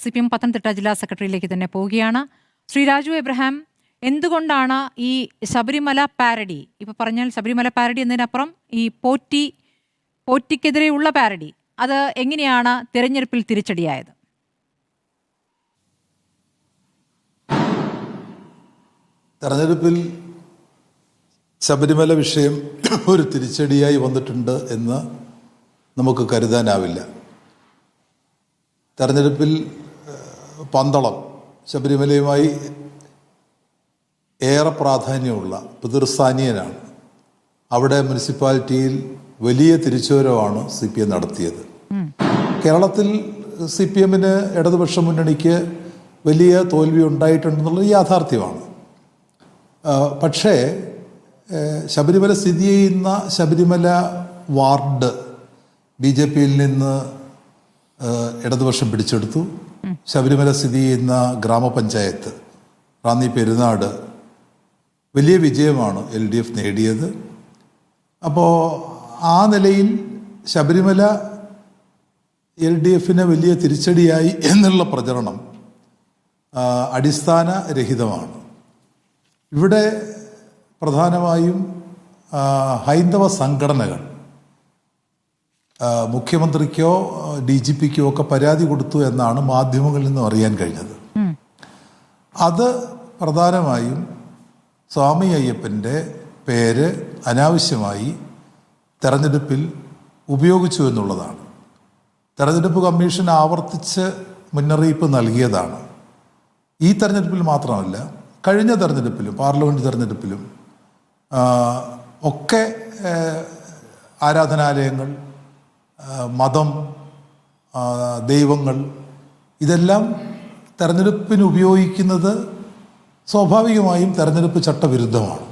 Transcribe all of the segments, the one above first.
CPM Pathanamthitta ജില്ലാ സെക്രട്ടറിയിലേക്ക് തന്നെ പോവുകയാണ്. ശ്രീ രാജു എബ്രഹാം, എന്തുകൊണ്ടാണ് ഈ ശബരിമല പാരഡി, ഇപ്പൊ പറഞ്ഞാൽ ശബരിമല പാരഡി എന്നതിനപ്പുറം ഈ പോറ്റിക്കെതിരെയുള്ള പാരഡി, അത് എങ്ങനെയാണ് തിരഞ്ഞെടുപ്പിൽ തിരിച്ചടിയായത്? തെരഞ്ഞെടുപ്പിൽ ശബരിമല വിഷയം ഒരു തിരിച്ചടിയായി വന്നിട്ടുണ്ട് എന്ന് നമുക്ക് കരുതാനാവില്ല. തെരഞ്ഞെടുപ്പിൽ പന്തളം ശബരിമലയുമായി ഏറെ പ്രാധാന്യമുള്ള പിതൃസ്ഥാനീയനാണ്. അവിടെ മുനിസിപ്പാലിറ്റിയിൽ വലിയ തിരിച്ചുവരവാണ് CPM നടത്തിയത്. കേരളത്തിൽ CPM ഇടതുപക്ഷ മുന്നണിക്ക് വലിയ തോൽവി ഉണ്ടായിട്ടുണ്ടെന്നുള്ളത് യാഥാർത്ഥ്യമാണ്. പക്ഷേ ശബരിമല സ്ഥിതി ചെയ്യുന്ന ശബരിമല വാർഡ് BJPയിൽ നിന്ന് ഇടതുപക്ഷം പിടിച്ചെടുത്തു. ശബരിമല സ്ഥിതി ചെയ്യുന്ന ഗ്രാമപഞ്ചായത്ത് റാന്നി പെരുന്നാട് വലിയ വിജയമാണ് LDF നേടിയത്. അപ്പോൾ ആ നിലയിൽ ശബരിമല LDFന് വലിയ തിരിച്ചടിയായി എന്നുള്ള പ്രചരണം അടിസ്ഥാനരഹിതമാണ്. ഇവിടെ പ്രധാനമായും ഹൈന്ദവ സംഘടനകൾ മുഖ്യമന്ത്രിക്കോ DGPക്കോ ഒക്കെ പരാതി കൊടുത്തു എന്നാണ് മാധ്യമങ്ങളിൽ നിന്നും അറിയാൻ കഴിഞ്ഞത്. അത് പ്രധാനമായും സ്വാമി അയ്യപ്പൻ്റെ പേര് അനാവശ്യമായി തെരഞ്ഞെടുപ്പിൽ ഉപയോഗിച്ചു എന്നുള്ളതാണ്. തെരഞ്ഞെടുപ്പ് കമ്മീഷൻ ആവർത്തിച്ച് മുന്നറിയിപ്പ് നൽകിയതാണ്. ഈ തെരഞ്ഞെടുപ്പിൽ മാത്രമല്ല, കഴിഞ്ഞ തെരഞ്ഞെടുപ്പിലും പാർലമെൻറ്റ് തെരഞ്ഞെടുപ്പിലും ഒക്കെ ആരാധനാലയങ്ങൾ, മതം, ദൈവങ്ങൾ ഇതെല്ലാം തെരഞ്ഞെടുപ്പിന് ഉപയോഗിക്കുന്നത് സ്വാഭാവികമായും തെരഞ്ഞെടുപ്പ് ചട്ടവിരുദ്ധമാണ്.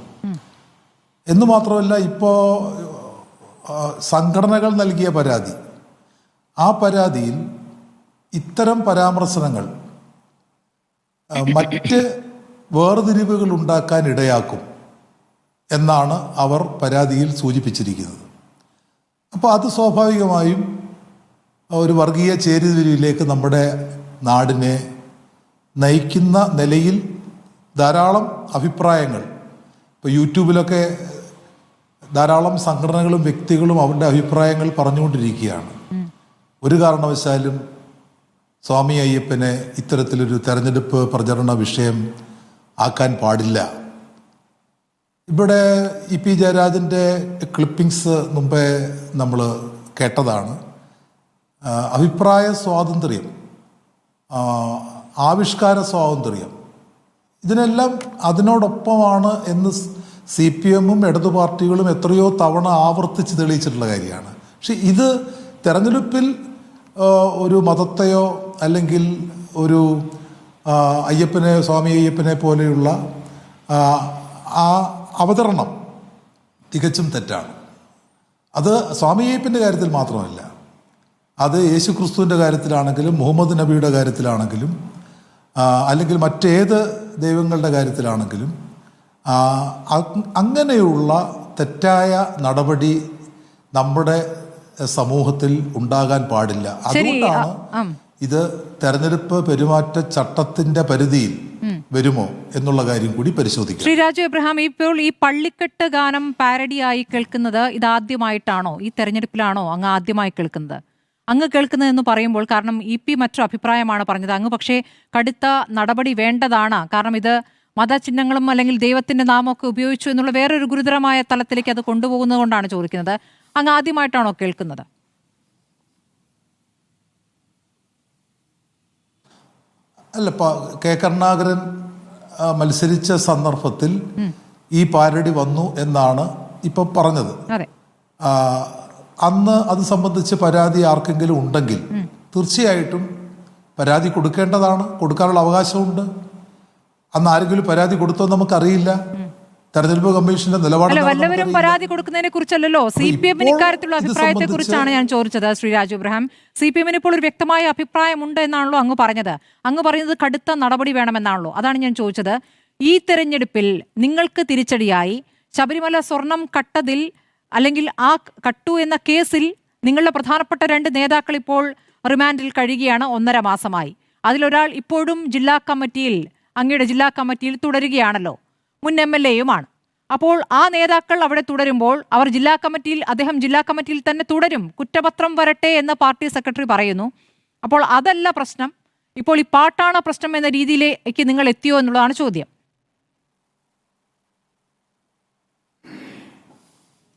എന്ന് മാത്രമല്ല, ഇപ്പോൾ സംഘടനകൾ നൽകിയ പരാതി, ആ പരാതിയിൽ ഇത്തരം പരാമർശനങ്ങൾ മറ്റ് വേർതിരിവുകൾ ഉണ്ടാക്കാൻ ഇടയാക്കും എന്നാണ് അവർ പരാതിയിൽ സൂചിപ്പിച്ചിരിക്കുന്നത്. അപ്പോൾ അത് സ്വാഭാവികമായും ഒരു വർഗീയ ചേരിതിരിവിലേക്ക് നമ്മുടെ നാടിനെ നയിക്കുന്ന നിലയിൽ ധാരാളം അഭിപ്രായങ്ങൾ, ഇപ്പോൾ യൂട്യൂബിലൊക്കെ ധാരാളം സംഘടനകളും വ്യക്തികളും അവരുടെ അഭിപ്രായങ്ങൾ പറഞ്ഞുകൊണ്ടിരിക്കുകയാണ്. ഒരു കാരണവശാലും സ്വാമി അയ്യപ്പനെ ഇത്തരത്തിലൊരു തെരഞ്ഞെടുപ്പ് പ്രചരണ വിഷയം ആക്കാൻ പാടില്ല. ഇവിടെ EP ജയരാജൻ്റെ ക്ലിപ്പിങ്സ് മുമ്പേ നമ്മൾ കേട്ടതാണ്. അഭിപ്രായ സ്വാതന്ത്ര്യം, ആവിഷ്കാര സ്വാതന്ത്ര്യം, ഇതിനെല്ലാം അതിനോടൊപ്പമാണ് എന്ന് CPMും ഇടതു പാർട്ടികളും എത്രയോ തവണ ആവർത്തിച്ച് തെളിയിച്ചിട്ടുള്ള കാര്യമാണ്. പക്ഷെ ഇത് തെരഞ്ഞെടുപ്പിൽ ഒരു മതത്തെയോ അല്ലെങ്കിൽ ഒരു അയ്യപ്പനെ, സ്വാമി അയ്യപ്പനെ പോലെയുള്ള ആ അവതരണം തികച്ചും തെറ്റാണ്. അത് സ്വാമി അയ്യപ്പൻ്റെ കാര്യത്തിൽ മാത്രമല്ല, അത് യേശു ക്രിസ്തുവിൻ്റെ കാര്യത്തിലാണെങ്കിലും മുഹമ്മദ് നബിയുടെ കാര്യത്തിലാണെങ്കിലും അല്ലെങ്കിൽ മറ്റേത് ദൈവങ്ങളുടെ കാര്യത്തിലാണെങ്കിലും അങ്ങനെയുള്ള തെറ്റായ നടപടി നമ്മുടെ സമൂഹത്തിൽ ഉണ്ടാകാൻ പാടില്ല. അതുകൊണ്ടാണ് ഇത് തെരഞ്ഞെടുപ്പ് പെരുമാറ്റ ചട്ടത്തിന്റെ പരിധിയിൽ വരുമോ എന്നുള്ള കാര്യം കൂടി പരിശോധിക്കും. ശ്രീ രാജു എബ്രഹാം, ഇപ്പോൾ ഈ പള്ളിക്കെട്ട് ഗാനം പാരഡിയായി കേൾക്കുന്നത് ഇതാദ്യമായിട്ടാണോ? ഈ തെരഞ്ഞെടുപ്പിലാണോ അങ്ങ് ആദ്യമായി കേൾക്കുന്നത്? അങ്ങ് കേൾക്കുന്നതെന്ന് പറയുമ്പോൾ, കാരണം EP മറ്റൊരു അഭിപ്രായമാണ് പറഞ്ഞത്. അങ്ങ് പക്ഷേ കടുത്ത നടപടി വേണ്ടതാണ്, കാരണം ഇത് മതചിഹ്നങ്ങളും അല്ലെങ്കിൽ ദൈവത്തിന്റെ നാമമൊക്കെ ഉപയോഗിച്ചു എന്നുള്ള വേറൊരു ഗുരുതരമായ തലത്തിലേക്ക് അത് കൊണ്ടുപോകുന്നത് കൊണ്ടാണ് ചോദിക്കുന്നത്. അങ്ങ് ആദ്യമായിട്ടാണോ കേൾക്കുന്നത്? അല്ല, കെ കരുണാകരൻ മത്സരിച്ച സന്ദർഭത്തിൽ ഈ പാരഡി വന്നു എന്നാണ് ഇപ്പൊ പറഞ്ഞത്. അന്ന് അത് സംബന്ധിച്ച് പരാതി ആർക്കെങ്കിലും ഉണ്ടെങ്കിൽ തീർച്ചയായിട്ടും പരാതി കൊടുക്കേണ്ടതാണ്, കൊടുക്കാനുള്ള അവകാശമുണ്ട്. അന്ന് ആരെങ്കിലും പരാതി കൊടുത്തോ നമുക്കറിയില്ല. തെരഞ്ഞെടുപ്പ് കമ്മീഷന്റെ നിലപാട് വല്ലവരും പരാതി കൊടുക്കുന്നതിനെ കുറിച്ചല്ലോ, CPMന് ഇക്കാര്യത്തിലുള്ള അഭിപ്രായത്തെ കുറിച്ചാണ് ഞാൻ ചോദിച്ചത്. ശ്രീ രാജു എബ്രഹാം, CPMന് ഇപ്പോൾ ഒരു വ്യക്തമായ അഭിപ്രായമുണ്ട് എന്നാണല്ലോ അങ്ങ് പറഞ്ഞത്. അങ്ങ് പറയുന്നത് കടുത്ത നടപടി വേണമെന്നാണല്ലോ. അതാണ് ഞാൻ ചോദിച്ചത്. ഈ തെരഞ്ഞെടുപ്പിൽ നിങ്ങൾക്ക് തിരിച്ചടിയായി ശബരിമല സ്വർണം കട്ടതിൽ അല്ലെങ്കിൽ ആ കട്ടു എന്ന കേസിൽ നിങ്ങളുടെ പ്രധാനപ്പെട്ട 2 നേതാക്കൾ ഇപ്പോൾ റിമാൻഡിൽ കഴിയുകയാണ് 1.5 മാസമായി. അതിലൊരാൾ ഇപ്പോഴും അങ്ങയുടെ ജില്ലാ കമ്മിറ്റിയിൽ തുടരുകയാണല്ലോ, മുൻ MLA-യുമാണ്. അപ്പോൾ ആ നേതാക്കൾ അവിടെ തുടരുമ്പോൾ അദ്ദേഹം ജില്ലാ കമ്മിറ്റിയിൽ തന്നെ തുടരും, കുറ്റപത്രം വരട്ടെ എന്ന് പാർട്ടി സെക്രട്ടറി പറയുന്നു. അപ്പോൾ അതല്ല പ്രശ്നം, ഇപ്പോൾ ഈ പാട്ടാണ് പ്രശ്നം എന്ന രീതിയിലേക്ക് നിങ്ങൾ എത്തിയോ എന്നുള്ളതാണ് ചോദ്യം.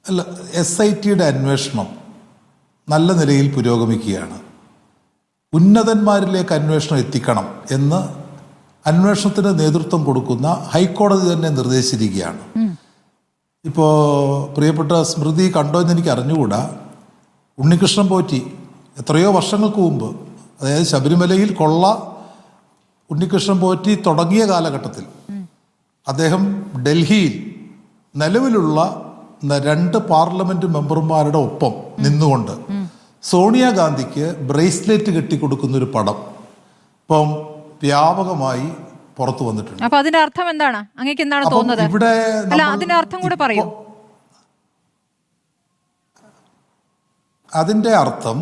അല്ല, SITയുടെ അന്വേഷണം നല്ല നിലയിൽ പുരോഗമിക്കുകയാണ്. ഉന്നതന്മാരിലേക്ക് അന്വേഷണം എത്തിക്കണം എന്ന് അന്വേഷണത്തിന് നേതൃത്വം കൊടുക്കുന്ന ഹൈക്കോടതി തന്നെ നിർദ്ദേശിച്ചിരിക്കുകയാണ്. ഇപ്പോൾ പ്രിയപ്പെട്ട സ്മൃതി കണ്ടോ എന്ന് എനിക്ക് അറിഞ്ഞുകൂടാ, ഉണ്ണികൃഷ്ണൻ പോറ്റി എത്രയോ വർഷങ്ങൾക്ക് മുമ്പ്, അതായത് ശബരിമലയിൽ കൊള്ള ഉണ്ണികൃഷ്ണൻ പോറ്റി തുടങ്ങിയ കാലഘട്ടത്തിൽ അദ്ദേഹം ഡൽഹിയിൽ നിലവിലുള്ള 2 പാർലമെന്റ് മെമ്പർമാരുടെ ഒപ്പം നിന്നുകൊണ്ട് സോണിയാഗാന്ധിക്ക് ബ്രേസ്ലെറ്റ് കെട്ടിക്കൊടുക്കുന്ന ഒരു പടം ഇപ്പം വ്യാപകമായി പുറത്തു വന്നിട്ടുണ്ട്. അപ്പൊ അതിന്റെ അർത്ഥം എന്താണ്? അങ്ങേക്ക് എന്താണ് തോന്നുന്നത്? ഇവിടെ അതിന്റെ അർത്ഥം കൂടെ പറയൂ. അതിന്റെ അർത്ഥം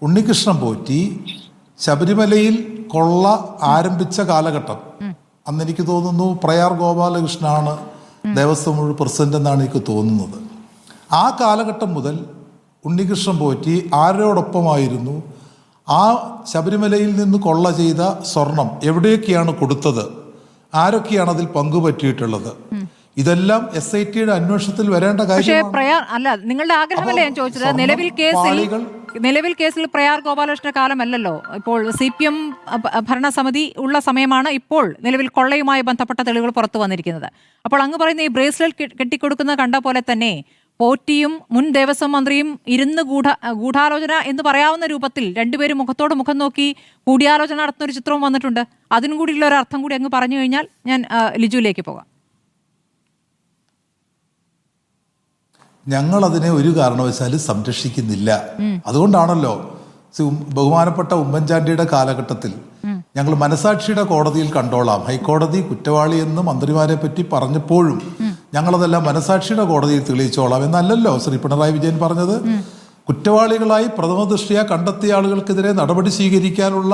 ഉണ്ണികൃഷ്ണൻ പോറ്റി ശബരിമലയിൽ കൊള്ള ആരംഭിച്ച കാലഘട്ടം, അന്ന് എനിക്ക് തോന്നുന്നു പ്രയാർ ഗോപാലകൃഷ്ണനാണ് ദേവസ്വം ബോർഡ് പ്രസിഡന്റ് എന്നാണ് എനിക്ക് തോന്നുന്നത്. ആ കാലഘട്ടം മുതൽ ഉണ്ണികൃഷ്ണൻ പോറ്റി ആരോടൊപ്പമായിരുന്നു? ആ ശബരിമലയിൽ നിന്ന് കൊള്ള ചെയ്ത സ്വർണം എവിടെയൊക്കെയാണ് കൊടുത്തത്, ആരൊക്കെയാണ് അതിൽ പങ്കുപറ്റിയിട്ടുള്ളത്, ഇതെല്ലാം SITയുടെ അന്വേഷണത്തിൽ വരേണ്ട കാര്യമാണ്. നിങ്ങളുടെ ആഗ്രഹമല്ലേ ഞാൻ ചോദിച്ചത്? നിലവിൽ കേസിൽ പ്രയാർ ഗോപാലകൃഷ്ണ കാലമല്ലല്ലോ, ഇപ്പോൾ CPM ഭരണസമിതി ഉള്ള സമയമാണ് ഇപ്പോൾ നിലവിൽ കൊള്ളയുമായി ബന്ധപ്പെട്ട തെളിവുകൾ പുറത്തു വന്നിരിക്കുന്നത്. അപ്പോൾ അങ്ങ് പറയുന്ന ഈ ബ്രേസ്ലെറ്റ് കെട്ടിക്കൊടുക്കുന്നത് കണ്ട പോലെ തന്നെ പോറ്റിയും മുൻ ദേവസ്വം മന്ത്രിയും ഇരുന്ന് ഗൂഢാലോചന എന്ന് പറയാവുന്ന രൂപത്തിൽ രണ്ടുപേരും മുഖത്തോട് മുഖം നോക്കി കൂടിയാലോചന നടത്തുന്ന ഒരു ചിത്രവും വന്നിട്ടുണ്ട്. അതിനും കൂടിയുള്ള ഒരു അർത്ഥം കൂടി അങ്ങ് പറഞ്ഞു കഴിഞ്ഞാൽ ഞാൻ ലിജുവിലേക്ക് പോകാം. ഞങ്ങളതിനെ ഒരു കാരണവശാലും സംരക്ഷിക്കുന്നില്ല. അതുകൊണ്ടാണല്ലോ ബഹുമാനപ്പെട്ട ഉമ്മൻചാണ്ടിയുടെ കാലഘട്ടത്തിൽ ഞങ്ങൾ മനസാക്ഷിയുടെ കോടതിയിൽ കണ്ടോളാം, ഹൈക്കോടതി കുറ്റവാളി എന്ന് മന്ത്രിമാരെ പറ്റി പറഞ്ഞപ്പോഴും ഞങ്ങളതെല്ലാം മനസാക്ഷിയുടെ കോടതിയിൽ തെളിയിച്ചോളാം എന്നല്ലല്ലോ ശ്രീ പിണറായി വിജയൻ പറഞ്ഞത്. കുറ്റവാളികളായി പ്രഥമ ദൃഷ്ട്യാ കണ്ടെത്തിയ ആളുകൾക്കെതിരെ നടപടി സ്വീകരിക്കാനുള്ള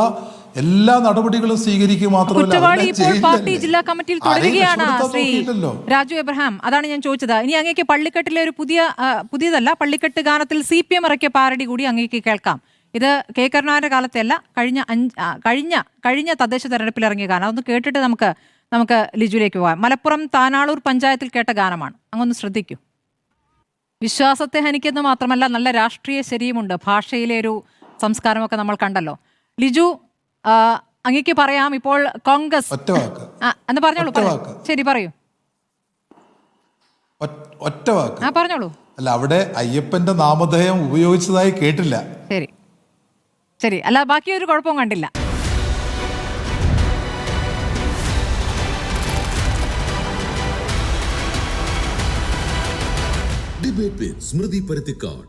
എല്ലാ നടപടികളും സ്വീകരിക്കുക മാത്രമല്ല, പാർട്ടി ജില്ലാ കമ്മിറ്റിയിൽ തുടരുകയാണ് ശ്രീ രാജു എബ്രഹാം. അതാണ് ഞാൻ ചോദിച്ചത്. ഇനി അങ്ങേക്ക് പള്ളിക്കെട്ടിലെ ഒരു പുതിയതല്ല, പള്ളിക്കെട്ട് ഗാനത്തിൽ CPM ഇറക്കിയ പാരഡി കൂടി അങ്ങേക്ക് കേൾക്കാം. ഇത് കെ കരുണാകരന്റെ കാലത്തെയല്ല, കഴിഞ്ഞ തദ്ദേശ തെരഞ്ഞെടുപ്പിൽ ഇറങ്ങിയ ഗാനം. അതൊന്ന് കേട്ടിട്ട് നമുക്ക് ലിജുവിലേക്ക് പോകാം. മലപ്പുറം താനാളൂർ പഞ്ചായത്തിൽ കേട്ട ഗാനമാണ്, അങ്ങൊന്ന് ശ്രദ്ധിക്കൂ. വിശ്വാസത്തെ ഹനിക്കുന്ന മാത്രമല്ല, നല്ല രാഷ്ട്രീയ ശരിയുമുണ്ട്, ഭാഷയിലെ ഒരു സംസ്കാരമൊക്കെ നമ്മൾ കണ്ടല്ലോ. ലിജു, അങ്ങേക്ക് പറയാം, ഇപ്പോൾ കോൺഗ്രസ് എന്ന് പറഞ്ഞോളൂ. ശരി, പറയൂ. ഒറ്റ വാക്ക് പറഞ്ഞോളൂ. അല്ല, അവിടെ അയ്യപ്പന്റെ നാമധേയം ഉപയോഗിച്ചതായി കേട്ടില്ല. ശരി, അല്ല ബാക്കി ഒരു കുഴപ്പവും കണ്ടില്ല. Debate with Smriti Parathikkad.